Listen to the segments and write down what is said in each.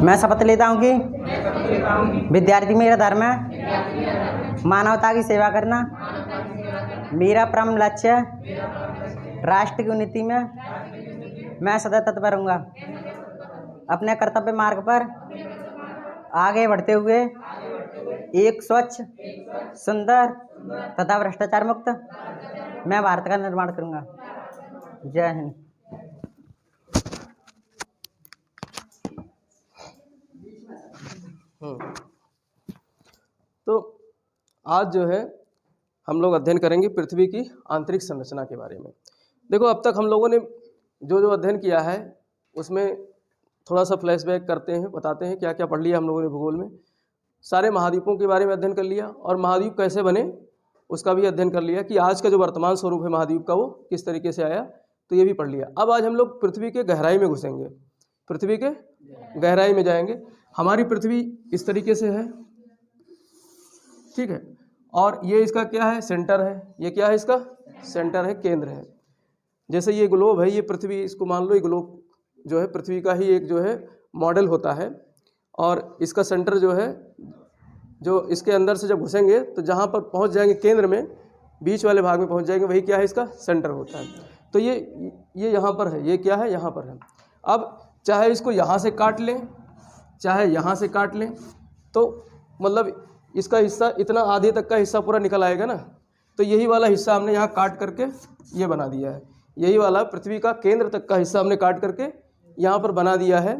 मैं शपथ लेता हूँ कि विद्यार्थी मेरा धर्म है, मानवता की सेवा करना मेरा परम लक्ष्य है। राष्ट्र की उन्नति में मैं सदा तत्पर रहूँगा। अपने कर्तव्य मार्ग पर आगे बढ़ते हुए एक स्वच्छ, सुंदर तथा भ्रष्टाचार मुक्त मैं भारत का निर्माण करूँगा। जय हिंद। तो आज जो है हम लोग अध्ययन करेंगे पृथ्वी की आंतरिक संरचना के बारे में। देखो, अब तक हम लोगों ने जो अध्ययन किया है उसमें थोड़ा सा फ्लैशबैक करते हैं, बताते हैं क्या क्या पढ़ लिया हम लोगों ने भूगोल में। सारे महाद्वीपों के बारे में अध्ययन कर लिया और महाद्वीप कैसे बने उसका भी अध्ययन कर लिया कि आज का जो वर्तमान स्वरूप है महाद्वीप का वो किस तरीके से आया, तो ये भी पढ़ लिया। अब आज हम लोग पृथ्वी के गहराई में घुसेंगे, पृथ्वी के गहराई में जाएंगे। हमारी पृथ्वी इस तरीके से है, ठीक है, और ये इसका क्या है, सेंटर है। ये क्या है, इसका सेंटर है, केंद्र है। जैसे ये ग्लोब है, ये पृथ्वी, इसको मान लो ये ग्लोब जो है पृथ्वी का ही एक जो है मॉडल होता है, और इसका सेंटर जो है, जो इसके अंदर से जब घुसेंगे तो जहाँ पर पहुँच जाएंगे केंद्र में, बीच वाले भाग में पहुँच जाएंगे, वही क्या है, इसका सेंटर होता है। तो ये यहाँ पर है, ये क्या है, यहाँ पर है। अब चाहे इसको यहाँ से काट लें, चाहे यहाँ से काट लें, तो मतलब इसका हिस्सा इतना आधे तक का हिस्सा पूरा निकल आएगा ना। तो यही वाला हिस्सा हमने यहाँ काट करके ये बना दिया है, यही वाला पृथ्वी का केंद्र तक का हिस्सा हमने काट करके यहाँ पर बना दिया है।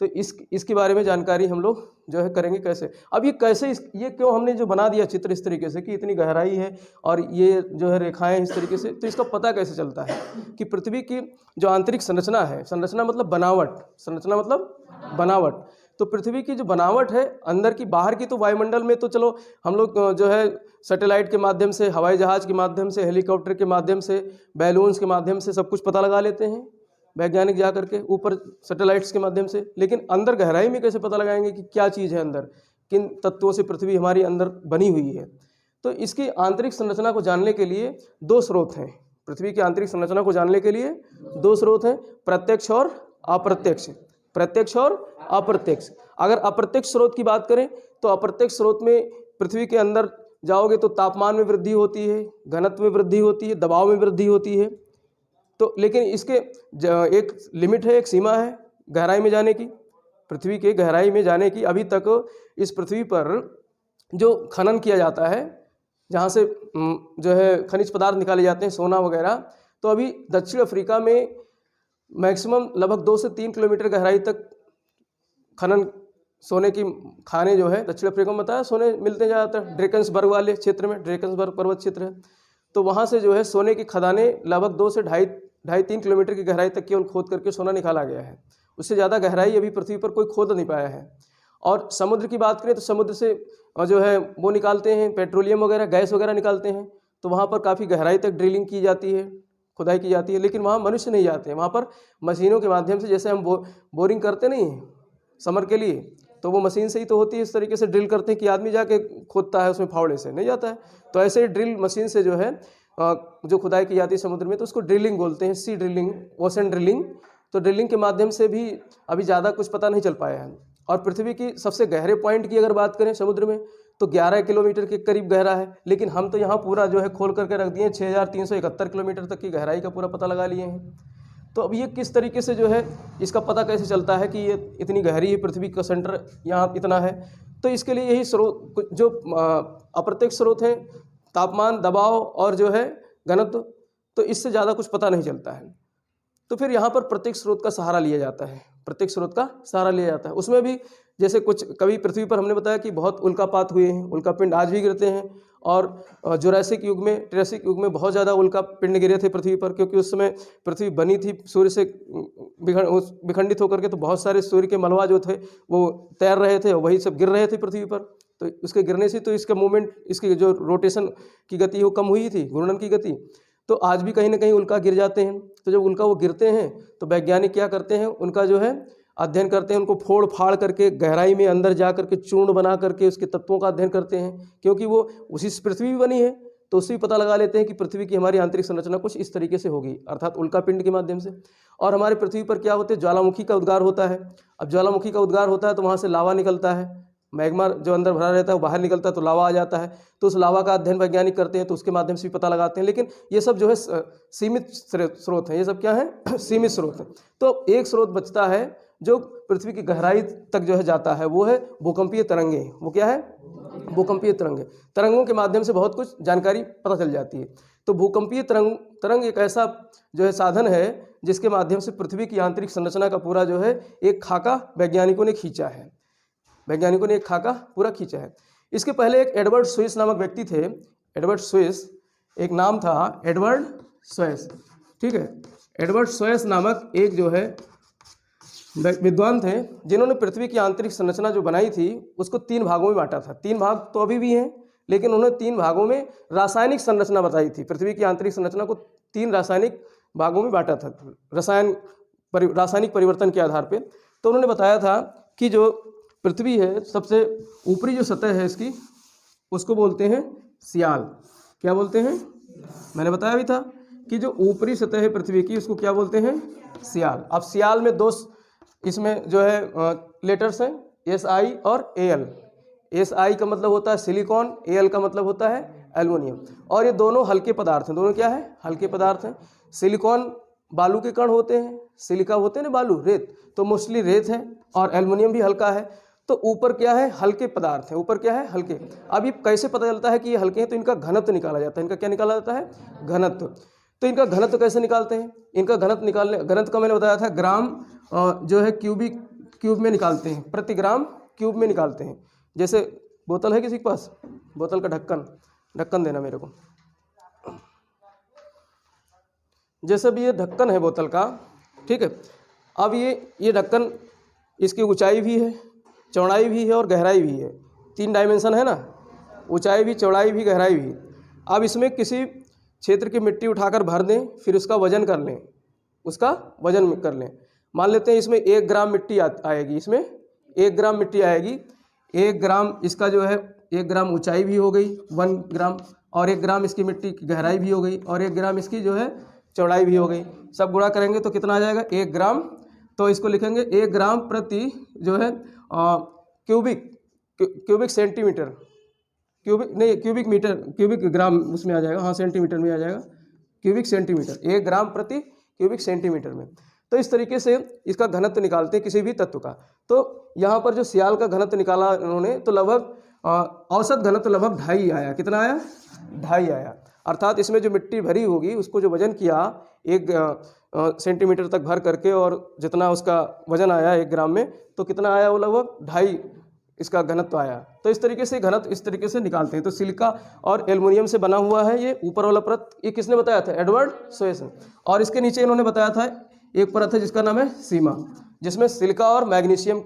तो इसके बारे में जानकारी हम लोग जो है करेंगे कैसे। अब ये कैसे, ये क्यों हमने जो बना दिया चित्र इस तरीके से कि इतनी गहराई है और ये जो है रेखाएं इस तरीके से, तो इसका पता कैसे चलता है कि पृथ्वी की जो आंतरिक संरचना है, संरचना मतलब बनावट, संरचना मतलब बनावट। तो पृथ्वी की जो बनावट है अंदर की, बाहर की तो वायुमंडल में तो चलो हम लोग जो है सैटेलाइट के माध्यम से, हवाई जहाज़ के माध्यम से, हेलीकॉप्टर के माध्यम से, बैलून्स के माध्यम से सब कुछ पता लगा लेते हैं, वैज्ञानिक जा करके ऊपर सैटेलाइट्स के माध्यम से। लेकिन अंदर गहराई में कैसे पता लगाएंगे कि क्या चीज़ है अंदर, किन तत्वों से पृथ्वी हमारी अंदर बनी हुई है। तो इसकी आंतरिक संरचना को जानने के लिए दो स्रोत हैं। पृथ्वी की आंतरिक संरचना को जानने के लिए दो स्रोत हैं, प्रत्यक्ष और अप्रत्यक्ष। प्रत्यक्ष और अप्रत्यक्ष। अगर अप्रत्यक्ष स्रोत की बात करें तो अप्रत्यक्ष स्रोत में पृथ्वी के अंदर जाओगे तो तापमान में वृद्धि होती है, घनत्व में वृद्धि होती है, दबाव में वृद्धि होती है। तो लेकिन इसके एक लिमिट है, एक सीमा है गहराई में जाने की, पृथ्वी के गहराई में जाने की। अभी तक इस पृथ्वी पर जो खनन किया जाता है, जहाँ से जो है खनिज पदार्थ निकाले जाते हैं, सोना वगैरह, तो अभी दक्षिण अफ्रीका में मैक्सिमम लगभग 2 से 3 किलोमीटर गहराई तक खनन, सोने की खाने जो है दक्षिण अफ्रीका में बताया सोने मिलते हैं ज़्यादातर ड्रेकन्सबर्ग वाले क्षेत्र में, ड्रेकन्सबर्ग पर्वत क्षेत्र है। तो वहाँ से जो है सोने की खदानें लगभग 2 से 2.5-3 किलोमीटर की गहराई तक केवल खोद करके सोना निकाला गया है। उससे ज़्यादा गहराई अभी पृथ्वी पर कोई खोद नहीं पाया है। और समुद्र की बात करें तो समुद्र से जो है वो निकालते हैं, पेट्रोलियम वगैरह, गैस वगैरह निकालते हैं। तो वहाँ पर काफ़ी गहराई तक ड्रिलिंग की जाती है, खुदाई की जाती है, लेकिन वहाँ मनुष्य नहीं जाते हैं। वहाँ पर मशीनों के माध्यम से, जैसे हम बोरिंग करते नहीं हैं समर के लिए, तो वो मशीन से ही तो होती है। इस तरीके से ड्रिल करते हैं कि आदमी जाके खोदता है उसमें फावड़े से, नहीं जाता है। तो ऐसे ही ड्रिल मशीन से जो है जो खुदाई की जाती है समुद्र में, तो उसको ड्रिलिंग बोलते हैं, सी ड्रिलिंग, ओशन ड्रिलिंग। तो ड्रिलिंग के माध्यम से भी अभी ज़्यादा कुछ पता नहीं चल पाया है। और पृथ्वी की सबसे गहरे पॉइंट की अगर बात करें समुद्र में, तो 11 किलोमीटर के करीब गहरा है। लेकिन हम तो यहाँ पूरा जो है खोल करके रख दिए, 6371 किलोमीटर तक की गहराई का पूरा पता लगा लिए हैं। तो अब ये किस तरीके से जो है इसका पता कैसे चलता है कि ये इतनी गहरी है, पृथ्वी का सेंटर यहाँ इतना है। तो इसके लिए यही स्रोत, जो अप्रत्यक्ष स्रोत हैं, तापमान, दबाव और जो है घनत्व, तो इससे ज़्यादा कुछ पता नहीं चलता है। तो फिर यहाँ पर प्रत्यक्ष स्रोत का सहारा लिया जाता है, प्रत्यक्ष स्रोत का सहारा लिया जाता है। उसमें भी जैसे कुछ कभी पृथ्वी पर हमने बताया कि बहुत उल्कापात हुए हैं, उल्कापिंड आज भी गिरते हैं। और जुरासिक युग में, ट्रेसिक युग में बहुत ज़्यादा उल्कापिंड गिरे थे पृथ्वी पर, क्योंकि उस समय पृथ्वी बनी थी सूर्य से विखंडित होकर के। तो बहुत सारे सूर्य के मलबा जो थे वो तैर रहे थे, वही सब गिर रहे थे पृथ्वी पर। तो उसके गिरने से तो इसका मूवमेंट, इसकी जो रोटेशन की गति वो कम हुई थी, घूर्णन की गति। तो आज भी कहीं ना कहीं उल्का गिर जाते हैं। तो जब उल्का वो गिरते हैं तो वैज्ञानिक क्या करते हैं, उनका जो है अध्ययन करते हैं, उनको फोड़ फाड़ करके गहराई में अंदर जा करके चूर्ण बना करके उसके तत्वों का अध्ययन करते हैं, क्योंकि वो उसी से पृथ्वी भी बनी है। तो उससे भी पता लगा लेते हैं कि पृथ्वी की हमारी आंतरिक संरचना कुछ इस तरीके से होगी, अर्थात उल्का पिंड के माध्यम से। और हमारी पृथ्वी पर क्या होते हैं, ज्वालामुखी का उद्गार होता है। अब ज्वालामुखी का उद्गार होता है तो वहाँ से लावा निकलता है, मैग्मा जो अंदर भरा रहता है वो बाहर निकलता है तो लावा आ जाता है। तो उस लावा का अध्ययन वैज्ञानिक करते हैं, तो उसके माध्यम से भी पता लगाते हैं। लेकिन ये सब जो है सीमित स्रोत हैं, ये सब क्या है सीमित स्रोत हैं। तो एक स्रोत बचता है जो पृथ्वी की गहराई तक जो है जाता है, वो है भूकंपीय तरंगे। वो क्या है, भूकंपीय तरंगे। तरंगों के माध्यम से बहुत कुछ जानकारी पता चल जाती है। तो भूकंपीय तरंग एक ऐसा जो है साधन है जिसके माध्यम से पृथ्वी की आंतरिक संरचना का पूरा जो है एक खाका वैज्ञानिकों ने खींचा है, वैज्ञानिकों ने एक खाका पूरा खींचा है। इसके पहले एक एडवर्ड स्विस नामक व्यक्ति थे, एडवर्ड स्विस, एक नाम था एडवर्ड स्विस, ठीक है। एडवर्ड स्विस नामक एक जो है विद्वान थे जिन्होंने पृथ्वी की आंतरिक संरचना जो बनाई थी उसको 3 भागों में बांटा था। 3 भाग तो अभी भी हैं, लेकिन उन्होंने 3 भागों में रासायनिक संरचना बताई थी। पृथ्वी की आंतरिक संरचना को 3 रासायनिक भागों में बांटा था, रासायनिक परिवर्तन के आधार पे। तो उन्होंने बताया था कि जो पृथ्वी है, सबसे ऊपरी जो सतह है इसकी, उसको बोलते हैं सियाल। क्या बोलते हैं, मैंने बताया भी था कि जो ऊपरी सतह है पृथ्वी की उसको क्या बोलते हैं, सियाल। अब सियाल में 2 इसमें जो है लेटर्स हैं, SI और AL। SI का मतलब होता है सिलिकॉन, AL का मतलब होता है एल्युमिनियम। और ये दोनों हल्के पदार्थ हैं, दोनों क्या है, हल्के पदार्थ हैं। सिलिकॉन बालू के कण होते हैं, सिलिका होते हैं ना बालू, रेत, तो मोस्टली रेत है, और एल्युमिनियम भी हल्का है। तो ऊपर क्या है, हल्के पदार्थ हैं, ऊपर क्या है, हल्के। अब ये कैसे पता चलता है कि ये हल्के हैं, तो इनका घनत्व निकाला जाता है। इनका क्या निकाला जाता है, घनत्व। तो इनका घनत्व कैसे निकालते हैं, इनका घनत्व निकालने, घनत्व का मैंने बताया था ग्राम जो है क्यूब में निकालते हैं, प्रति ग्राम क्यूब में निकालते हैं। जैसे बोतल है किसी के पास, बोतल का ढक्कन देना मेरे को। जैसे भी ये ढक्कन है बोतल का, ठीक है। अब ये ढक्कन, इसकी ऊंचाई भी है, चौड़ाई भी है और गहराई भी है। 3 डायमेंशन है ना, ऊंचाई भी, चौड़ाई भी, गहराई भी। अब इसमें किसी क्षेत्र की मिट्टी उठाकर भर दें, फिर उसका वजन कर लें, उसका वजन कर लें। मान लेते हैं इसमें 1 ग्राम मिट्टी आएगी, इसमें 1 ग्राम मिट्टी आएगी। 1 ग्राम इसका जो है, 1 ग्राम ऊंचाई भी हो गई 1 ग्राम, और 1 ग्राम इसकी मिट्टी की गहराई भी हो गई, और 1 ग्राम इसकी जो है चौड़ाई भी हो गई। सब गुणा करेंगे तो कितना आ जाएगा, 1 ग्राम। तो इसको लिखेंगे 1 ग्राम प्रति जो है cubic centimetre, cubic metre, cubic gram उसमें आ जाएगा, हाँ सेंटीमीटर में आ जाएगा, क्यूबिक सेंटीमीटर, 1 ग्राम प्रति क्यूबिक सेंटीमीटर में। तो इस तरीके से इसका घनत्व निकालते हैं किसी भी तत्व का। तो यहाँ पर जो सियाल का घनत्व निकाला उन्होंने, तो लगभग औसत घनत्व लगभग 2.5 आया। कितना आया, 2.5 आया। अर्थात इसमें जो मिट्टी भरी होगी उसको जो वजन किया 1 सेंटीमीटर तक भर करके, और जितना उसका वजन आया 1 ग्राम में, तो कितना आया, वो लगभग 2.5 इसका घनत्व आया। तो इस तरीके से घनत्व इस तरीके से निकालते हैं। तो सिलिका और एल्युमिनियम से बना हुआ है ये ऊपर वाला परत। ये किसने बताया था, एडवर्ड स्विस। और इसके नीचे इन्होंने बताया था एक परत है जिसका नाम है सीमा, जिसमें सिलिका और मैग्नीशियम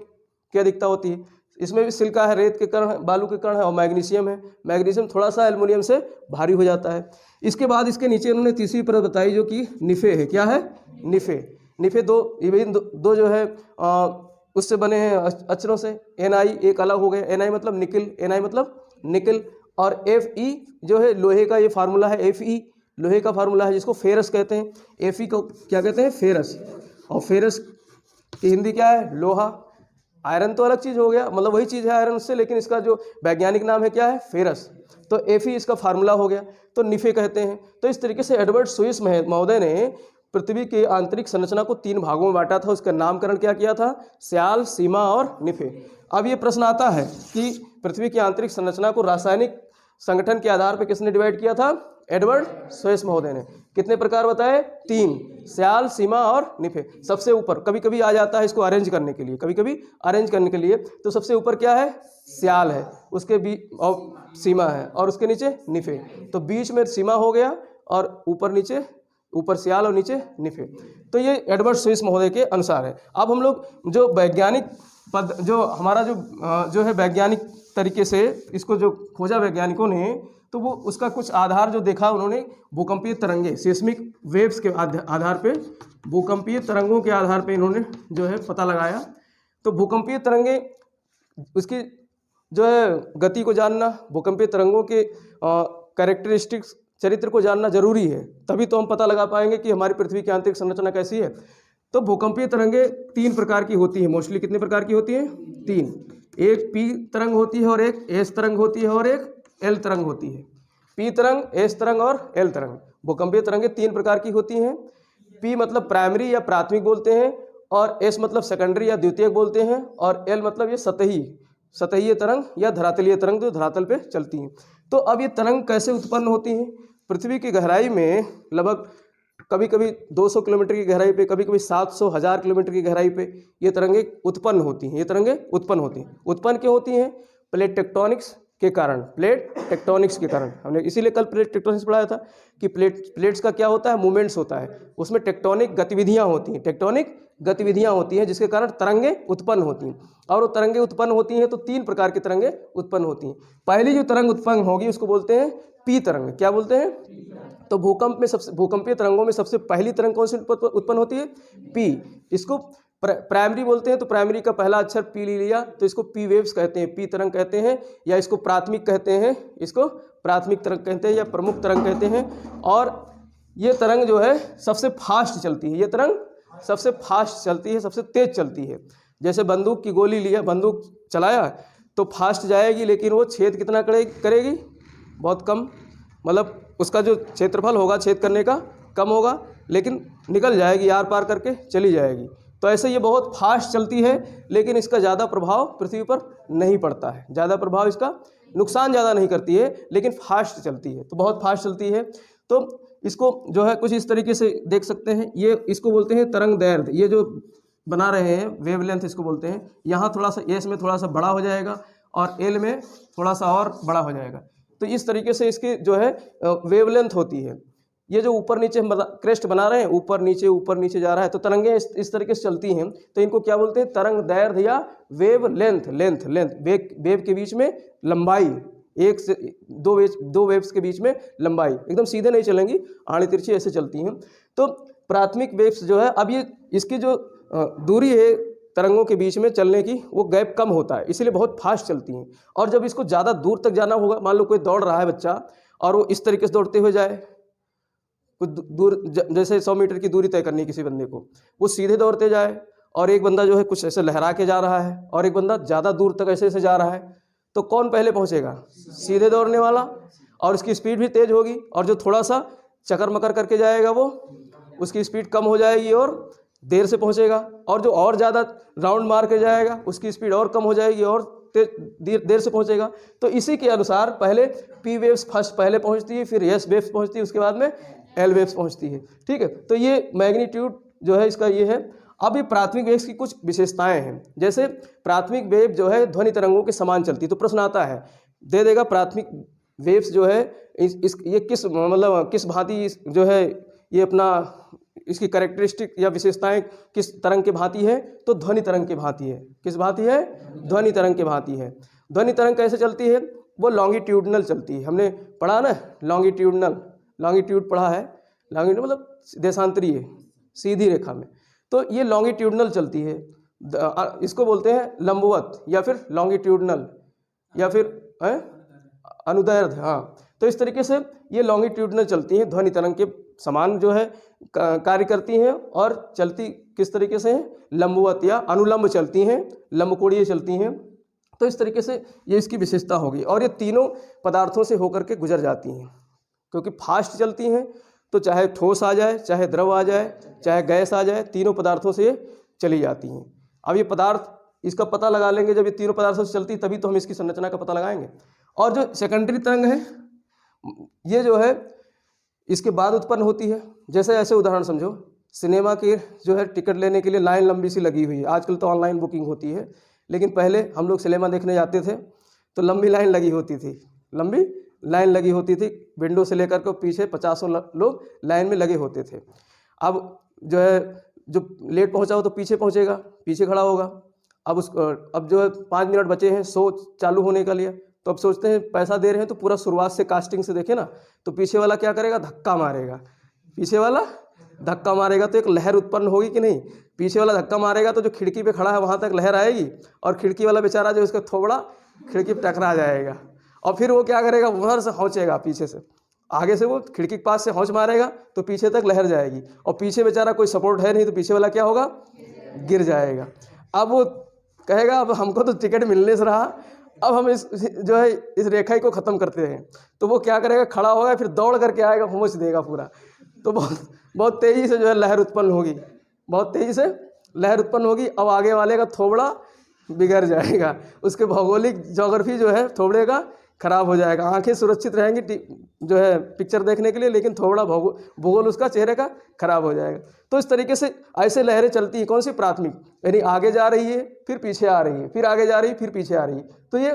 की अधिकता होती है। इसमें भी सिलिका है, रेत के कण है, बालू के कण है, और मैग्नीशियम है। मैग्नीशियम थोड़ा सा एल्युमिनियम से भारी हो जाता है। इसके बाद इसके नीचे इन्होंने तीसरी परत बताई जो कि निफे है। क्या है, निफे दो जो है उससे बने हैं अक्षरों से। Ni एक अलग हो गया, Ni मतलब निकिल, और Fe जो है लोहे का ये फार्मूला है, Fe लोहे का फार्मूला है जिसको फेरस कहते हैं। Fe को क्या कहते हैं, फेरस। और फेरस की हिंदी क्या है, लोहा। आयरन तो अलग चीज़ हो गया, मतलब वही चीज़ है आयरन से, लेकिन इसका जो वैज्ञानिक नाम है क्या है, फेरस। तो Fe इसका फार्मूला हो गया, तो निफे कहते हैं। तो इस तरीके से एडवर्ड स्विस महोदय ने पृथ्वी की आंतरिक संरचना को 3 भागों में बांटा था। उसका नामकरण क्या किया था, सियाल, सीमा और निफे। अब ये प्रश्न आता है कि पृथ्वी की आंतरिक संरचना को रासायनिक संगठन के आधार पर किसने डिवाइड किया था, एडवर्ड स्विस महोदय ने। कितने प्रकार बताए, 3, सियाल, सीमा और निफे। सबसे ऊपर कभी कभी आ जाता है इसको अरेंज करने के लिए, कभी कभी अरेंज करने के लिए, तो सबसे ऊपर क्या है, सियाल है, उसके बीच और सीमा है, और उसके नीचे निफे। तो बीच में सीमा हो गया, और ऊपर सियाल और नीचे निफे। तो ये एडवर्ड स्विस महोदय के अनुसार है। अब हम लोग जो वैज्ञानिक पद, जो हमारा जो है वैज्ञानिक तरीके से इसको जो खोजा वैज्ञानिकों ने, तो वो उसका कुछ आधार जो देखा उन्होंने, भूकंपीय तरंगे, सेस्मिक वेव्स के आधार पे, भूकंपीय तरंगों के आधार पे इन्होंने जो है पता लगाया। तो भूकंपीय तरंगे, उसकी जो है गति को जानना, भूकंपीय तरंगों के कैरेक्टरिस्टिक्स चरित्र को जानना जरूरी है, तभी तो हम पता लगा पाएंगे कि हमारी पृथ्वी की आंतरिक संरचना कैसी है। तो भूकंपीय तरंगे 3 प्रकार की होती हैं, मोस्टली कितने प्रकार की होती हैं? 3। एक पी तरंग होती है और एक एस तरंग होती है और एक एल तरंग होती है। पी तरंग, एस तरंग और एल तरंग। भूकंपीय तरंगे 3 प्रकार की होती हैं। पी मतलब प्राइमरी या प्राथमिक बोलते हैं, और एस मतलब सेकेंडरी या द्वितीयक बोलते हैं, और एल मतलब ये सतहीय तरंग या धरातलीय तरंग जो धरातल पे चलती हैं। तो अब ये तरंग कैसे उत्पन्न होती हैं? पृथ्वी की गहराई में लगभग कभी कभी 200 किलोमीटर की गहराई पे, कभी कभी 700 1000 किलोमीटर की गहराई पे ये तरंगे उत्पन्न होती हैं। ये तरंगे उत्पन्न होती हैं। उत्पन्न क्यों होती हैं? प्लेट टेक्टोनिक्स के कारण। प्लेट टेक्टोनिक्स के कारण हमने इसीलिए कल प्लेट टेक्टोनिक्स पढ़ाया था कि प्लेट्स का क्या होता है? मूवमेंट्स होता है, उसमें टेक्टोनिक गतिविधियां होती हैं। टेक्टोनिक गतिविधियां होती हैं जिसके कारण तरंगे उत्पन्न होती हैं। और वो तरंगे उत्पन्न होती हैं तो 3 प्रकार की तरंगे उत्पन्न होती हैं। पहली जो तरंग उत्पन्न होगी उसको बोलते हैं पी तरंग। क्या बोलते हैं? तो भूकंपीय तरंगों में सबसे पहली तरंग कौन सी उत्पन्न होती है? पी। इसको प्राइमरी बोलते हैं, तो प्राइमरी का पहला अक्षर पी ले लिया तो इसको पी वेव्स कहते हैं, पी तरंग कहते हैं, या इसको प्राथमिक कहते हैं, इसको प्राथमिक तरंग कहते हैं या प्रमुख तरंग कहते हैं। और ये तरंग जो है सबसे फास्ट चलती है। ये तरंग सबसे फास्ट चलती है, सबसे तेज चलती है। जैसे बंदूक की गोली लिया, बंदूक चलाया तो फास्ट जाएगी, लेकिन वो छेद कितना करेगी? बहुत कम, मतलब उसका जो क्षेत्रफल होगा छेद करने का कम होगा, लेकिन निकल जाएगी, आर पार करके चली जाएगी। तो ऐसे ये बहुत फास्ट चलती है, लेकिन इसका ज़्यादा प्रभाव पृथ्वी पर नहीं पड़ता है। ज़्यादा प्रभाव इसका नुकसान ज़्यादा नहीं करती है, लेकिन फास्ट चलती है, तो बहुत फास्ट चलती है। तो इसको जो है कुछ इस तरीके से देख सकते हैं। ये इसको बोलते हैं तरंग दैर्ध्य। ये जो बना रहे हैं वेवलेंथ इसको बोलते हैं। यहाँ थोड़ा सा एस में थोड़ा सा बड़ा हो जाएगा और एल में थोड़ा सा और बड़ा हो जाएगा। तो इस तरीके से इसकी जो है वेवलेंथ होती है। ये जो ऊपर नीचे क्रेस्ट बना रहे हैं, ऊपर नीचे जा रहा है, तो तरंगें इस तरीके से चलती हैं। तो इनको क्या बोलते हैं? तरंग दैर्ध्य या वेव लेंथ। वेव के बीच में लंबाई, एक से दो वेव्स के बीच में लंबाई, एकदम सीधे नहीं चलेंगी, आड़ी तिरछी ऐसे चलती हैं। तो प्राथमिक वेव्स जो है, अब ये इसकी जो दूरी है तरंगों के बीच में चलने की, वो गैप कम होता है, इसलिए बहुत फास्ट चलती हैं। और जब इसको ज़्यादा दूर तक जाना होगा, मान लो कोई दौड़ रहा है बच्चा और वो इस तरीके से दौड़ते हुए जाए, कुछ दूर, जैसे 100 मीटर की दूरी तय करनी है किसी बंदे को, वो सीधे दौड़ते जाए, और एक बंदा जो है कुछ ऐसे लहरा के जा रहा है, और एक बंदा ज़्यादा दूर तक ऐसे जा रहा है, तो कौन पहले पहुँचेगा? सीधे दौड़ने वाला, और उसकी स्पीड भी तेज़ होगी। और जो थोड़ा सा चक्कर मकर करके जाएगा वो, उसकी स्पीड कम हो जाएगी और देर से पहुंचेगा। और जो और ज़्यादा राउंड मार के जाएगा उसकी स्पीड और कम हो जाएगी और देर से पहुंचेगा। तो इसी के अनुसार पहले पी वेव्स फर्स्ट पहले पहुंचती है, फिर एस वेव्स पहुंचती है, उसके बाद में एल वेव्स पहुंचती है। ठीक है, तो ये मैग्नीट्यूड जो है इसका ये है। अब ये प्राथमिक वेव्स की कुछ विशेषताएं हैं। जैसे प्राथमिक वेव जो है ध्वनि तरंगों के समान चलती है। तो प्रश्न आता है, दे देगा प्राथमिक वेव्स जो है ये किस भांति जो है ये अपना इसकी कैरेक्टरिस्टिक या विशेषताएं किस तरंग के भांति है? तो ध्वनि तरंग के भांति है। किस भांति है? ध्वनि तरंग के भांति है। ध्वनि तरंग कैसे चलती है? वो लॉन्गिट्यूडनल चलती है। हमने पढ़ा ना लॉन्गिट्यूड पढ़ा है। लॉन्गिट्यूड मतलब देशांतरीय, सीधी रेखा में। तो ये लॉन्गिट्यूडनल चलती है। इसको बोलते हैं लंबवत या फिर लॉन्गिट्यूडनल या फिर अनुदैर्ध्य। हाँ, तो इस तरीके से ये लॉन्गिट्यूडनल चलती हैं, ध्वनि तरंग के समान जो है कार्य करती हैं। और चलती किस तरीके से हैं? लंबवत या अनुलंब चलती हैं, लंबकोणीय चलती हैं। तो इस तरीके से ये इसकी विशेषता होगी। और ये तीनों पदार्थों से होकर के गुजर जाती हैं, क्योंकि फास्ट चलती हैं। तो चाहे ठोस आ जाए, चाहे द्रव आ जाए, चाहे गैस आ जाए, तीनों पदार्थों से चली जाती हैं। अब ये पदार्थ इसका पता लगा लेंगे, जब ये तीनों पदार्थों से चलती तभी तो हम इसकी संरचना का पता लगाएंगे। और जो सेकेंडरी तरंग है ये जो है इसके बाद उत्पन्न होती है। जैसे ऐसे उदाहरण समझो, सिनेमा की जो है टिकट लेने के लिए लाइन लंबी सी लगी हुई है। आजकल तो ऑनलाइन बुकिंग होती है, लेकिन पहले हम लोग सिनेमा देखने जाते थे तो लंबी लाइन लगी होती थी। विंडो से लेकर के पीछे 50 लोग लाइन में लगे होते थे। अब जो है जो लेट पहुंचा हो तो पीछे पहुंचेगा, पीछे खड़ा होगा। अब जो है 5 मिनट बचे हैं शो चालू होने का लिए, तो अब सोचते हैं पैसा दे रहे हैं तो पूरा शुरुआत से कास्टिंग से देखे ना, तो पीछे वाला क्या करेगा? धक्का मारेगा। तो एक लहर उत्पन्न होगी कि नहीं? पीछे वाला धक्का मारेगा तो जो खिड़की पे खड़ा है वहाँ तक लहर आएगी, और खिड़की वाला बेचारा जो इसका थोबड़ा खिड़की पे टकरा जाएगा। और फिर वो क्या करेगा, उधर से हौंचेगा पीछे से, आगे से वो खिड़की के पास से हौंच मारेगा तो पीछे तक लहर जाएगी, और पीछे बेचारा कोई सपोर्ट है नहीं तो पीछे वाला क्या होगा, गिर जाएगा। अब वो कहेगा अब हमको तो टिकट मिलने से रहा, अब हम इस जो है इस रेखा को ख़त्म करते हैं। तो वो क्या करेगा, खड़ा होगा, फिर दौड़ करके आएगा, पहुँच देगा पूरा। तो बहुत तेज़ी से जो है लहर उत्पन्न होगी, बहुत तेज़ी से लहर उत्पन्न होगी। अब आगे वाले का थोबड़ा बिगड़ जाएगा, उसके भौगोलिक ज्योग्राफी जो है थोबड़े का खराब हो जाएगा। आंखें सुरक्षित रहेंगी जो है पिक्चर देखने के लिए, लेकिन थोड़ा भूगोल उसका चेहरे का खराब हो जाएगा। तो इस तरीके से ऐसे लहरें चलती हैं। कौन सी, प्राथमिक, यानी आगे जा रही है फिर पीछे आ रही है, फिर आगे जा रही है फिर पीछे आ रही है। तो ये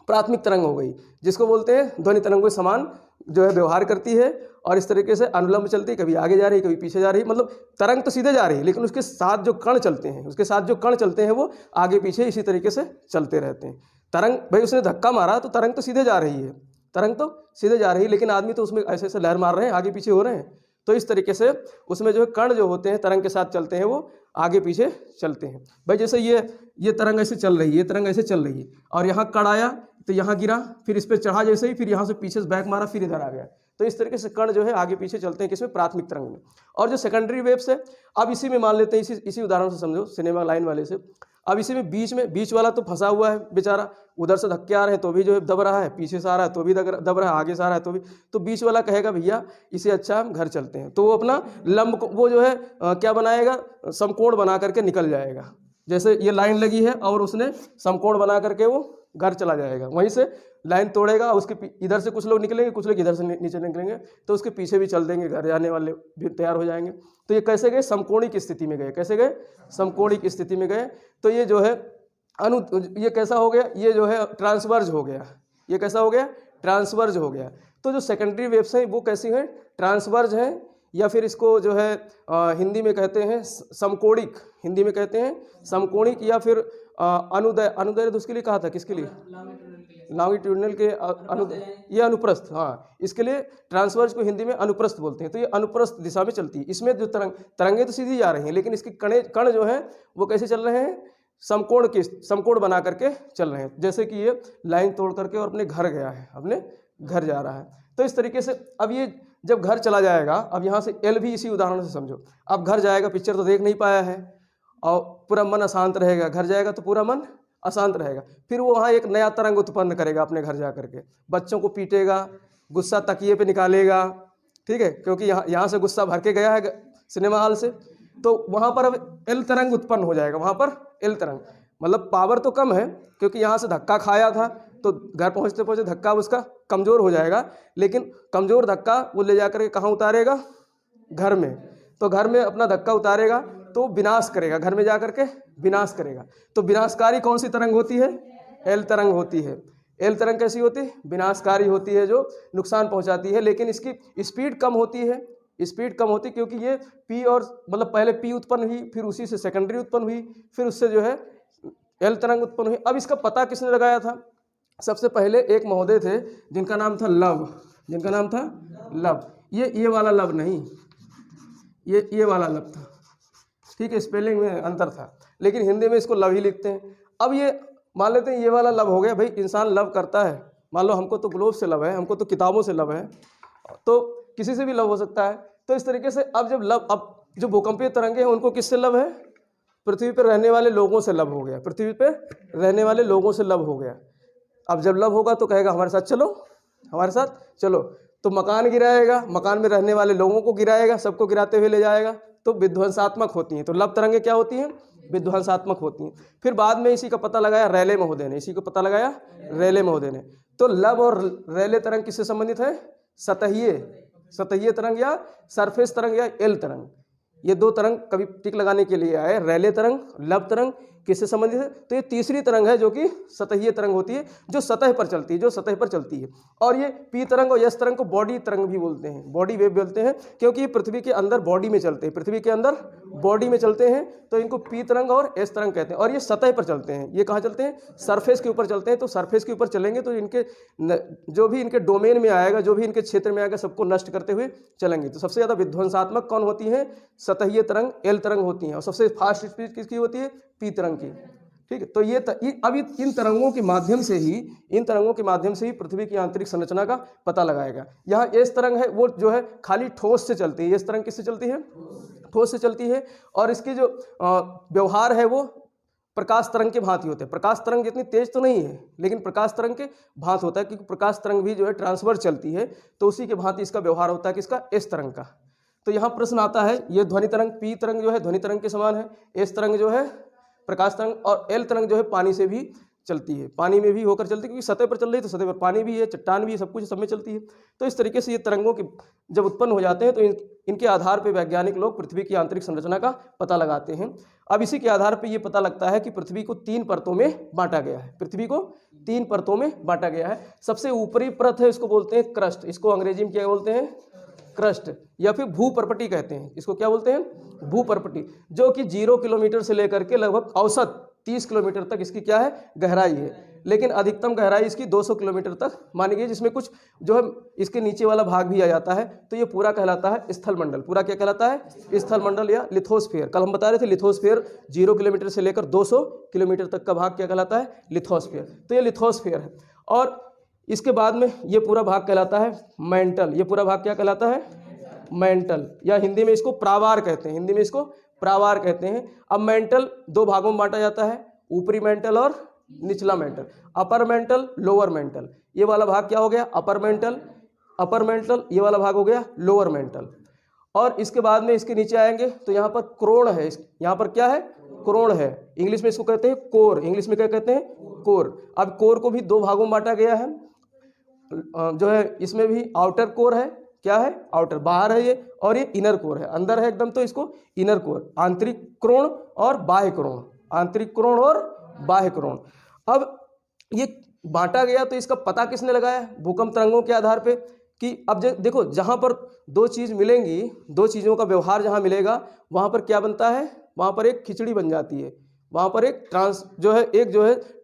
प्राथमिक तरंग हो गई, जिसको बोलते हैं ध्वनि तरंगों के समान जो है व्यवहार करती है, और इस तरीके से अनुलंब चलती है, कभी आगे जा रही है कभी पीछे जा रही है। मतलब तरंग तो सीधे जा रही है, लेकिन उसके साथ जो कण चलते हैं, उसके साथ जो कण चलते हैं वो आगे पीछे इसी तरीके से चलते रहते हैं। तरंग, भाई उसने धक्का मारा तो तरंग तो सीधे जा रही है, तरंग तो सीधे जा रही है, लेकिन आदमी तो उसमें ऐसे ऐसे लहर मार रहे हैं, आगे पीछे हो रहे हैं। तो इस तरीके से उसमें जो है कण जो होते हैं तरंग के साथ चलते हैं, वो आगे पीछे चलते हैं। भाई जैसे ये तरंग ऐसे चल रही है, ये तरंग ऐसे चल रही है, और यहाँ कण आया तो यहाँ गिरा, फिर इस पर चढ़ा जैसे ही, फिर यहाँ से पीछे से बैक मारा, फिर इधर आ गया। तो इस तरीके से कण जो है आगे पीछे चलते हैं, किसमें, प्राथमिक तरंग में। और जो सेकेंडरी वेव्स है, अब इसी में मान लेते हैं, इसी उदाहरण से समझो, सिनेमा लाइन वाले से। अब इसी में बीच वाला तो फंसा हुआ है बेचारा, उधर से धक्के आ रहे हैं तो भी जो है दब रहा है, पीछे से आ रहा है तो भी दब रहा है, आगे से आ रहा है तो भी। तो बीच वाला कहेगा भैया इसे अच्छा हम घर चलते हैं, तो वो अपना लंब को वो जो है क्या बनाएगा, समकोण बना करके निकल जाएगा। जैसे ये लाइन लगी है और उसने समकोण बना करके वो घर चला जाएगा, वहीं से लाइन तोड़ेगा, उसके इधर से कुछ लोग निकलेंगे, कुछ लोग इधर से नीचे निकलेंगे, तो उसके पीछे भी चल देंगे, घर जाने वाले भी तैयार हो जाएंगे। तो ये कैसे गए, समकोणिक स्थिति में गए। कैसे गए, समकोणिक स्थिति में गए। तो ये जो है ये कैसा हो गया, ये जो है ट्रांसवर्ज हो गया। ये कैसा हो गया, ट्रांसवर्ज हो गया। तो जो सेकेंडरी वेव्स हैं वो कैसी हैं, ट्रांसवर्ज हैं, या फिर इसको जो है हिंदी में कहते हैं समकोणिक, हिंदी में कहते हैं समकोणिक, या फिर अनुदैर्ध्य तो उसके लिए कहा था, किसके लिए, लॉन्गिट्यूडनल के ये अनुप्रस्थ, हाँ, इसके लिए ट्रांसवर्ज को हिंदी में अनुप्रस्थ बोलते हैं। तो ये अनुप्रस्थ दिशा में चलती है। इसमें जो तरंगे तो सीधी जा रही हैं, लेकिन इसके कण जो हैं वो कैसे चल रहे हैं, समकोण बना करके चल रहे हैं। जैसे कि ये लाइन तोड़ करके और अपने घर गया है, अपने घर जा रहा है। तो इस तरीके से अब ये जब घर चला जाएगा, अब यहाँ से एल भी इसी उदाहरण से समझो। अब घर जाएगा, पिक्चर तो देख नहीं पाया है, और पूरा मन अशांत रहेगा, घर जाएगा तो पूरा मन अशांत रहेगा। फिर वो वहाँ एक नया तरंग उत्पन्न करेगा अपने घर जा करके, बच्चों को पीटेगा, गुस्सा तकिए पे निकालेगा, ठीक है, क्योंकि यहाँ से गुस्सा भर के गया है सिनेमा हॉल से। तो वहाँ पर अब एल तरंग उत्पन्न हो जाएगा, वहाँ पर एल तरंग, मतलब पावर तो कम है क्योंकि यहाँ से धक्का खाया था, तो घर पहुँचते पहुँचते धक्का उसका कमज़ोर हो जाएगा, लेकिन कमज़ोर धक्का वो ले जा करके कहाँ उतारेगा, घर में। तो घर में अपना धक्का उतारेगा तो विनाश करेगा, घर में जा करके विनाश करेगा। तो विनाशकारी कौन सी तरंग होती है, एल तरंग होती है। एल तरंग कैसी होती है, विनाशकारी होती है, जो नुकसान पहुंचाती है, लेकिन इसकी स्पीड कम होती है, स्पीड कम होती है, क्योंकि ये पी और मतलब पहले पी उत्पन्न हुई, फिर उसी से सेकेंडरी उत्पन्न हुई, फिर उससे जो है एल तरंग उत्पन्न हुई। अब इसका पता किसने लगाया था, सबसे पहले एक महोदय थे जिनका नाम था लव, जिनका नाम था लव। ये वाला लव नहीं, ये वाला लव था, ठीक है, स्पेलिंग में अंतर था, लेकिन हिंदी में इसको लव ही लिखते हैं। अब ये मान लेते हैं ये वाला लव हो गया। भाई इंसान लव करता है, मान लो हमको तो ग्लोब से लव है, हमको तो किताबों से लव है, तो किसी से भी लव हो सकता है। तो इस तरीके से अब जो भूकंपीय तरंगे हैं उनको किससे लव है, पृथ्वी पर रहने वाले लोगों से लव हो गया, पृथ्वी पर रहने वाले लोगों से लव हो गया। अब जब लव होगा तो कहेगा हमारे साथ चलो, हमारे साथ चलो, तो मकान गिराएगा, मकान में रहने वाले लोगों को गिराएगा, सबको गिराते हुए ले जाएगा, तो विध्वंसात्मक होती हैं। तो लव तरंगे क्या होती हैं, विध्वंसात्मक होती हैं। फिर बाद में इसी का पता लगाया रेले महोदय ने, इसी को पता लगाया रेले महोदय ने। तो लव और रेले तरंग किससे संबंधित है, सतहीय तरंग या सरफेस तरंग या एल तरंग। ये दो तरंग कभी टिक लगाने के लिए आए, रेले तरंग, लव तरंग किससे संबंधित है, तो ये तीसरी तरंग है जो कि सतहीय तरंग होती है, जो सतह पर चलती है, जो सतह पर चलती है। और ये पी तरंग और यस तरंग को बॉडी तरंग भी बोलते हैं, बॉडी वेव बोलते हैं, क्योंकि ये पृथ्वी के अंदर बॉडी में चलते हैं, पृथ्वी के अंदर बॉडी में चलते हैं, तो इनको पी तरंग और एस तरंग कहते हैं। और ये सतह पर चलते हैं, ये कहाँ चलते हैं, सरफेस के ऊपर चलते हैं। तो सरफेस के ऊपर चलेंगे तो इनके जो भी इनके डोमेन में आएगा, जो भी इनके क्षेत्र में आएगा, सबको नष्ट करते हुए चलेंगे। तो सबसे ज़्यादा विध्वंसात्मक कौन होती है, सतहीय तरंग, एल तरंग होती हैं। और सबसे फास्ट स्पीड किसकी होती है, पी तरंग की। ठीक है। तो अब इन तरंगों के माध्यम से ही पृथ्वी की आंतरिक संरचना का पता लगाएगा। यहाँ एस तरंग है वो जो है खाली ठोस से चलती है। एस तरंग किससे चलती है? ठोस से चलती है। और इसकी जो व्यवहार है वो प्रकाश तरंग के भांति होते हैं। प्रकाश तरंग जितनी तेज तो नहीं है, लेकिन प्रकाश तरंग के भांत होता है, क्योंकि प्रकाश तरंग भी जो है ट्रांसवर्स चलती है, तो उसी के भांति इसका व्यवहार होता है किसका? एस तरंग का। तो यहाँ प्रश्न आता है, ये ध्वनि तरंग पी तरंग जो है ध्वनि तरंग के समान है, एस तरंग जो है प्रकाश तरंग, और एल तरंग जो है पानी से भी चलती है, पानी में भी होकर चलती है, क्योंकि सतह पर चल रही है तो सतह पर पानी भी है, चट्टान भी है, सब कुछ सब में चलती है। तो इस तरीके से ये तरंगों के जब उत्पन्न हो जाते हैं तो इनके आधार पर वैज्ञानिक लोग पृथ्वी की आंतरिक संरचना का पता लगाते हैं। अब इसी के आधार पर ये पता लगता है कि पृथ्वी को 3 परतों में बांटा गया है। पृथ्वी को 3 परतों में बांटा गया है। सबसे ऊपरी परत है, इसको बोलते हैं क्रस्ट। इसको अंग्रेजी में क्या बोलते हैं? क्रस्ट, या फिर भूपर्पटी कहते हैं। इसको क्या बोलते हैं? भूपर्पटी, जो कि 0 किलोमीटर से लेकर के लगभग औसत 30 किलोमीटर तक इसकी क्या है? गहराई है। लेकिन अधिकतम गहराई इसकी 200 किलोमीटर तक मानी गई, जिसमें कुछ जो है इसके नीचे वाला भाग भी आ जाता है। तो ये पूरा कहलाता है स्थल मंडल। पूरा क्या कहलाता है? स्थल मंडल या लिथोस्फीयर। कल हम बता रहे थे लिथोस्फीयर 0 किलोमीटर से लेकर 200 किलोमीटर तक का भाग क्या कहलाता है? लिथोस्फीयर। तो ये लिथोस्फीयर है। और इसके बाद में ये पूरा भाग कहलाता है मेंटल। ये पूरा भाग क्या कहलाता है? मेंटल, या हिंदी में इसको प्रावार कहते हैं। हिंदी में इसको प्रावार कहते हैं। अब मेंटल 2 भागों में बांटा जाता है, ऊपरी मेंटल और निचला mental. Upper mantle, lower mental. ये वाला भाग क्या हो गया? Upper mantle, upper mantle. ये वाला भाग हो गया लोअर मेंटल। और इसके बाद में इसके नीचे आएंगे तो यहाँ पर क्रोण है। यहाँ पर क्या है? क्रोण है। इंग्लिश में इसको कहते हैं कोर। इंग्लिश में क्या कहते हैं? कोर। अब कोर को भी 2 भागों में बांटा गया है, जो है इसमें भी आउटर कोर है। क्या है? आउटर, बाहर है ये, और ये इनर कोर है, अंदर है एकदम, तो इसको इनर कोर। आंतरिक क्रोण और बाह्य क्रोण, आंतरिक क्रोण और बाह्य क्रोण। अब ये बांटा गया तो इसका पता किसने लगाया? भूकंप तरंगों के आधार पे। कि अब देखो, जहाँ पर 2 चीज़ मिलेंगी, 2 चीज़ों का व्यवहार जहाँ मिलेगा, वहाँ पर क्या बनता है? वहाँ पर एक खिचड़ी बन जाती है। वहाँ पर एक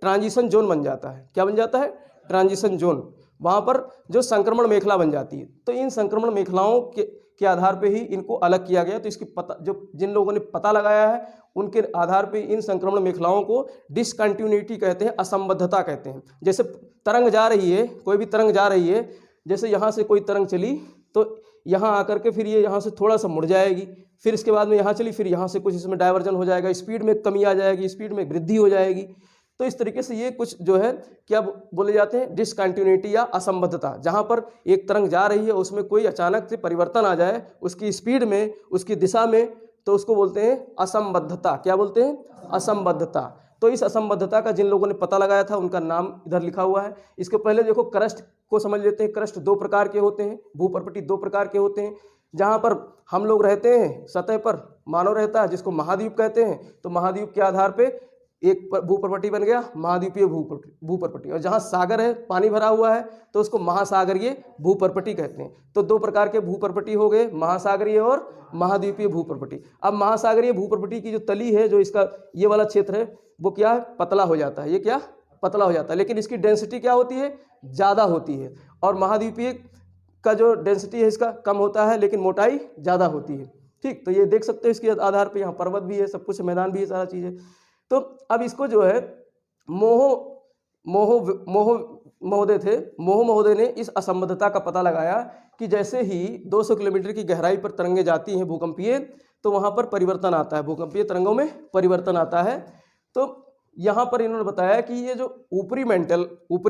ट्रांजिशन जोन बन जाता है। क्या बन जाता है? Transition zone. वहाँ पर जो संक्रमण मेखला बन जाती है। तो इन संक्रमण मेखलाओं के आधार पे ही इनको अलग किया गया। तो इसकी पता, जो जिन लोगों ने पता लगाया है, उनके आधार पे इन संक्रमण मेखलाओं को डिसकंटिन्यूटी कहते हैं, असंबद्धता कहते हैं। जैसे तरंग जा रही है, कोई भी तरंग जा रही है, जैसे यहाँ से कोई तरंग चली तो यहाँ आकर के फिर ये यहाँ से थोड़ा सा मुड़ जाएगी, फिर इसके बाद में यहाँ चली, फिर यहाँ से कुछ इसमें डाइवर्जन हो जाएगा, स्पीड में कमी आ जाएगी, स्पीड में वृद्धि हो जाएगी। तो इस तरीके से ये कुछ जो है क्या बोले जाते हैं? डिसकंटिन्यूटी या असंबद्धता। जहाँ पर एक तरंग जा रही है उसमें कोई अचानक से परिवर्तन आ जाए उसकी स्पीड में, उसकी दिशा में, तो उसको बोलते हैं असंबद्धता। क्या बोलते हैं? असंबद्धता। तो इस असंबद्धता का जिन लोगों ने पता लगाया था उनका नाम इधर लिखा हुआ है। इसके पहले देखो क्रस्ट को समझ लेते हैं। क्रस्ट 2 प्रकार के होते हैं, भूपर्पटी 2 प्रकार के होते हैं। जहाँ पर हम लोग रहते हैं सतह पर, मानव रहता है, जिसको महाद्वीप कहते हैं। तो महाद्वीप के आधार पे एक भूपर्पटी बन गया महाद्वीपीय भूपर्पटी। और जहाँ सागर है, पानी भरा हुआ है, तो उसको महासागरीय भूपर्पटी कहते हैं। तो 2 प्रकार के भूपर्पटी हो गए, महासागरीय और महाद्वीपीय भूपर्पटी। अब महासागरीय भूपर्पटी की जो तली है, जो इसका ये वाला क्षेत्र है, वो क्या है? पतला हो जाता है। ये क्या? पतला हो जाता है। लेकिन इसकी डेंसिटी क्या होती है? ज़्यादा होती है। और महाद्वीपीय का जो डेंसिटी है इसका कम होता है, लेकिन मोटाई ज़्यादा होती है। ठीक, तो ये देख सकते हो इसके आधार पर। यहाँ पर्वत भी है, सब कुछ, मैदान भी है, सारा चीज़ है। तो अब इसको जो है मोह महोदय ने इस असंबद्धता का पता लगाया कि जैसे ही 200 किलोमीटर की गहराई पर तरंगें जाती हैं भूकंपीय, तो वहाँ पर परिवर्तन आता है, भूकंपीय तरंगों में परिवर्तन आता है। तो यहाँ पर इन्होंने बताया कि ये जो ऊपरी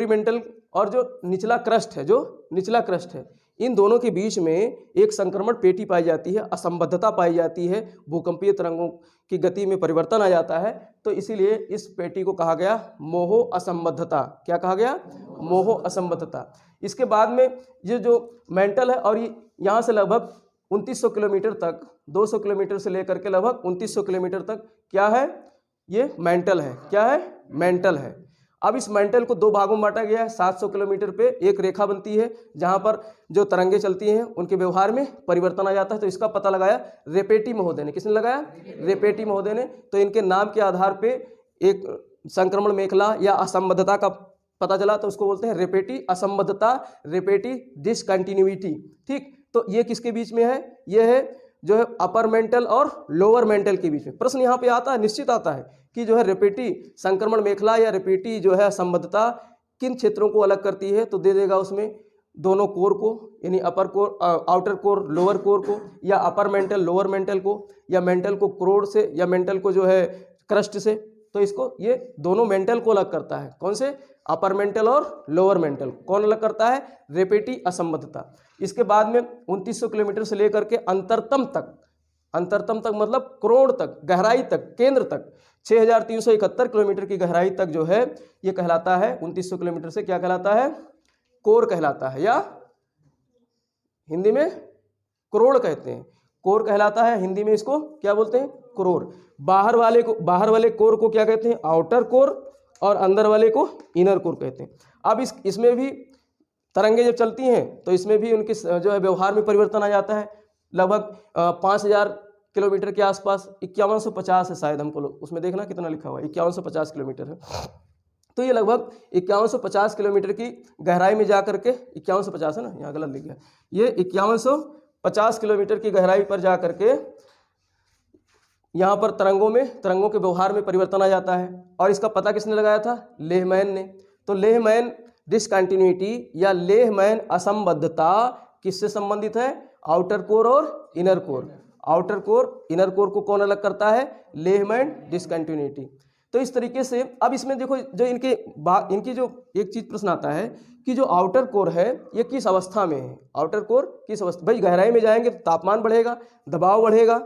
मेंटल और जो निचला क्रस्ट है, इन दोनों के बीच में एक संक्रमण पेटी पाई जाती है, असंबद्धता पाई जाती है, भूकंपीय तरंगों की गति में परिवर्तन आ जाता है। तो इसीलिए इस पेटी को कहा गया मोह असंबद्धता। क्या कहा गया? मोह असंबद्धता। इसके बाद में ये जो मेंटल है, और ये यहाँ से लगभग 2900 किलोमीटर तक, 200 किलोमीटर से लेकर के लगभग 2900 किलोमीटर तक क्या है? ये मेंटल है। क्या है? मेंटल है। अब इस मेंटल को 2 भागों में बांटा गया है। 700 किलोमीटर पे एक रेखा बनती है जहां पर जो तरंगे चलती हैं उनके व्यवहार में परिवर्तन आ जाता है। तो इसका पता लगाया रेपेटी महोदय ने। किसने लगाया? रेपेटी महोदय ने। तो इनके नाम के आधार पे एक संक्रमण मेखला या असंबद्धता का पता चला, तो उसको बोलते हैं रेपेटी असंबद्धता, रेपेटी डिसकंटिन्यूटी। ठीक, तो ये किसके बीच में है? ये है जो है अपर मेंटल और लोअर मेंटल के बीच में। प्रश्न यहाँ पे आता है, निश्चित आता है कि जो है रेपेटी संक्रमण मेखला या रेपेटी जो है असंबद्धता किन क्षेत्रों को अलग करती है, तो दे देगा उसमें दोनों कोर को, यानी upper core outer core lower core को, या अपर मेंटल लोअर मेंटल को, या मेंटल को क्रोड से, या मेंटल को जो है क्रस्ट से। तो इसको ये दोनों मेंटल को अलग करता है। कौन से? अपर मेंटल और लोअर मेंटल। कौन अलग करता है? रेपेटी असंबद्धता। इसके बाद में 2900 किलोमीटर से लेकर के अंतरतम तक, अंतरतम तक मतलब क्रोड तक, गहराई तक, केंद्र तक 6371 किलोमीटर की गहराई तक जो है ये कहलाता है 2900 किलोमीटर से क्या कहलाता है? कोर कहलाता है, या हिंदी में क्रोड़ कहते हैं। कोर कहलाता है, हिंदी में इसको क्या बोलते हैं? क्रोर। बाहर वाले कोर को क्या कहते हैं? आउटर कोर, और अंदर वाले को इनर कोर कहते हैं। अब इसमें भी तरंगे जब चलती हैं तो इसमें भी उनके जो है व्यवहार में परिवर्तन आ जाता है। लगभग 5000 किलोमीटर के आसपास, 5150 है शायद, हमको उसमें देखना कितना लिखा हुआ है, 5150 किलोमीटर है। तो ये लगभग 5150 किलोमीटर की गहराई में जा करके, 5150 है ना, यहाँ गलत लिख गया, ये 5150 किलोमीटर की गहराई पर जा करके यहाँ पर तरंगों के व्यवहार में परिवर्तन आ जाता है। और इसका पता किसने लगाया था? लेहमैन ने। तो लेहमैन डिसकंटिन्यूटी या लेहमैन असंबद्धता किससे संबंधित है? आउटर कोर और inner core. Outer core inner core को कौन अलग करता है? Lehman discontinuity. तो इस तरीके से अब इसमें देखो, जो इनकी जो एक चीज प्रश्न आता है कि जो आउटर कोर है ये किस अवस्था में है? आउटर कोर किस अवस्था? भाई गहराई में जाएंगे तो तापमान बढ़ेगा, दबाव बढ़ेगा,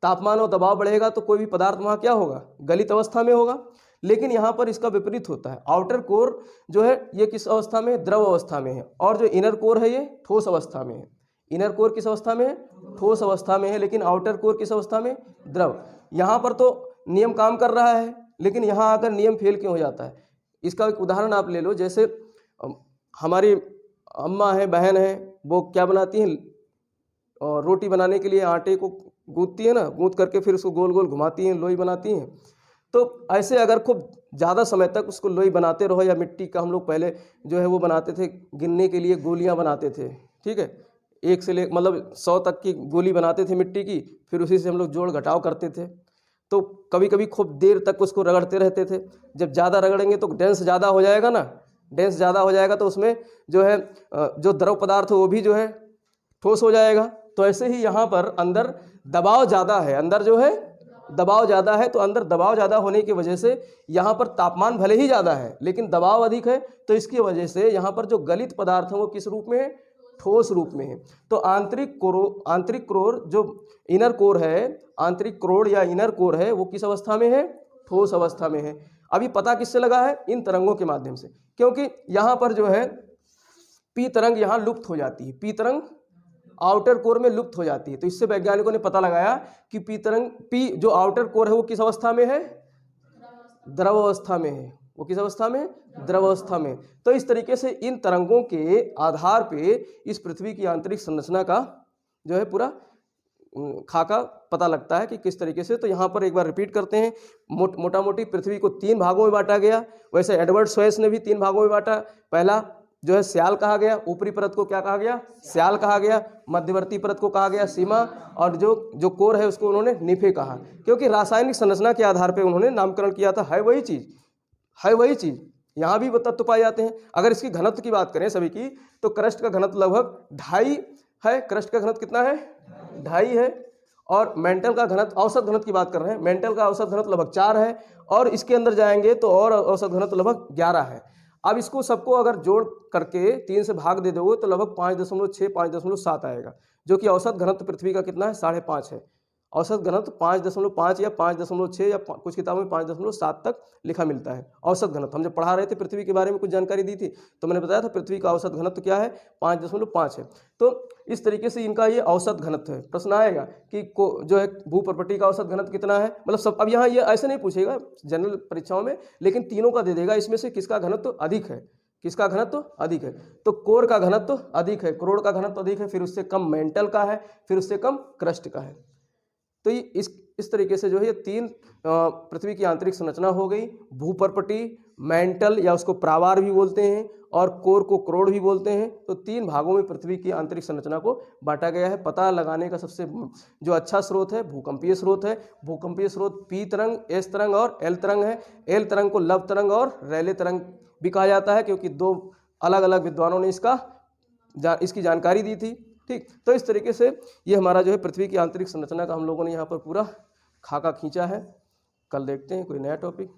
तापमान और दबाव बढ़ेगा तो कोई भी पदार्थ वहाँ क्या होगा? गलित अवस्था में होगा। लेकिन यहाँ पर इसका विपरीत होता है। आउटर कोर जो है ये किस अवस्था में है? द्रव अवस्था में है। और जो इनर कोर है ये ठोस अवस्था में है। इनर कोर किस अवस्था में है? ठोस अवस्था में है। लेकिन आउटर कोर किस अवस्था में? द्रव। यहाँ पर तो नियम काम कर रहा है, लेकिन यहाँ आकर नियम फेल क्यों हो जाता है? इसका एक उदाहरण आप ले लो। जैसे हमारी अम्मा है, बहन है, वो क्या बनाती हैं? और रोटी बनाने के लिए आटे को गूंथती है ना, गूंथ करके फिर उसको गोल गोल घुमाती हैं, लोई बनाती हैं। तो ऐसे अगर खूब ज़्यादा समय तक उसको लोई बनाते रहो, या मिट्टी का हम लोग पहले जो है वो बनाते थे, गिनने के लिए गोलियां बनाते थे, ठीक है, 1 से मतलब 100 तक की गोली बनाते थे मिट्टी की, फिर उसी से हम लोग जोड़ घटाव करते थे। तो कभी कभी खूब देर तक उसको रगड़ते रहते थे। जब ज़्यादा रगड़ेंगे तो डेंस ज़्यादा हो जाएगा ना, डेंस ज़्यादा हो जाएगा तो उसमें जो है जो द्रव पदार्थ हो वो भी जो है ठोस हो जाएगा। तो ऐसे ही यहाँ पर अंदर दबाव ज़्यादा है, अंदर जो है दबाव ज़्यादा है, तो अंदर दबाव ज़्यादा होने की वजह से यहाँ पर तापमान भले ही ज़्यादा है लेकिन दबाव अधिक है, तो इसकी वजह से यहाँ पर जो गलित पदार्थ है वो किस रूप में है? ठोस रूप में है। तो आंतरिक क्रोर जो इनर कोर है, आंतरिक क्रोड या इनर कोर है, वो किस अवस्था में है? ठोस अवस्था में है। अभी पता किससे लगा है? इन तरंगों के माध्यम से, क्योंकि यहाँ पर जो है पी तरंग यहाँ लुप्त हो जाती है, पी तरंग आउटर कोर में लुप्त हो जाती है। तो इससे वैज्ञानिकों ने पता लगाया कि पी जो आउटर कोर है वो किस अवस्था में है? द्रव अवस्था में है। वो किस अवस्था में? द्रव अवस्था में। तो इस तरीके से इन तरंगों के आधार पे इस पृथ्वी की आंतरिक संरचना का जो है पूरा खाका पता लगता है कि किस तरीके से। तो यहाँ पर एक बार रिपीट करते हैं, मोटा मोटी पृथ्वी को 3 भागों में बांटा गया। वैसे एडवर्ड स्वेस ने भी 3 भागों में बांटा। पहला जो है स्याल कहा गया, ऊपरी परत को क्या कहा गया? स्याल कहा गया, मध्यवर्ती परत को कहा गया सीमा, और जो कोर है उसको उन्होंने निफे कहा, क्योंकि रासायनिक संरचना के आधार पर उन्होंने नामकरण किया था। है वही चीज़, यहाँ भी वो तत्व पाए जाते हैं। अगर इसकी घनत्व की बात करें सभी की, तो क्रस्ट का घनत्व लगभग 2.5 है। क्रस्ट का घनत्व कितना है? 2.5 है। और मेंटल का घनत्व, औसत घनत्व की बात कर रहे हैं, मेंटल का औसत घनत्व लगभग 4 है। और इसके अंदर जाएंगे तो और औसत घनत्व लगभग 11 है। अब इसको सबको अगर जोड़ करके 3 से भाग दे दोगे तो लगभग 5.6 5.7 आएगा, जो कि औसत घनत्व पृथ्वी का कितना है? 5.5 है। औसत घनत्व 5.5 या 5.6 या कुछ किताबों में 5.7 तक लिखा मिलता है औसत घनत्व। हम जब पढ़ा रहे थे पृथ्वी के बारे में कुछ जानकारी दी थी तो मैंने बताया था पृथ्वी का औसत घनत्व क्या है? 5.5 है। तो इस तरीके से इनका ये औसत घनत्व है। प्रश्न आएगा कि जो है भूप्रपटी का औसत घनत्व कितना है, मतलब सब। अब यहाँ ये ऐसे नहीं पूछेगा जनरल परीक्षाओं में, लेकिन तीनों का दे देगा, इसमें से किसका घनत्व अधिक है, किसका घनत्व अधिक है। तो कोर का घनत्व अधिक है, क्रोड का घनत्व अधिक है, फिर उससे कम मेंटल का है, फिर उससे कम क्रस्ट का है। तो इस तरीके से जो है ये 3 पृथ्वी की आंतरिक संरचना हो गई। भूपर्पटी, मेंटल या उसको प्रावार भी बोलते हैं, और कोर को क्रोड भी बोलते हैं। तो 3 भागों में पृथ्वी की आंतरिक संरचना को बांटा गया है। पता लगाने का सबसे जो अच्छा स्रोत है भूकंपीय स्रोत है। भूकंपीय स्रोत पी तरंग, एस तरंग और एल तरंग है। एल तरंग को लव तरंग और रैले तरंग भी कहा जाता है, क्योंकि 2 अलग अलग विद्वानों ने इसकी जानकारी दी थी। ठीक, तो इस तरीके से ये हमारा जो है पृथ्वी की आंतरिक संरचना का हम लोगों ने यहाँ पर पूरा खाका खींचा है। कल देखते हैं कोई नया टॉपिक।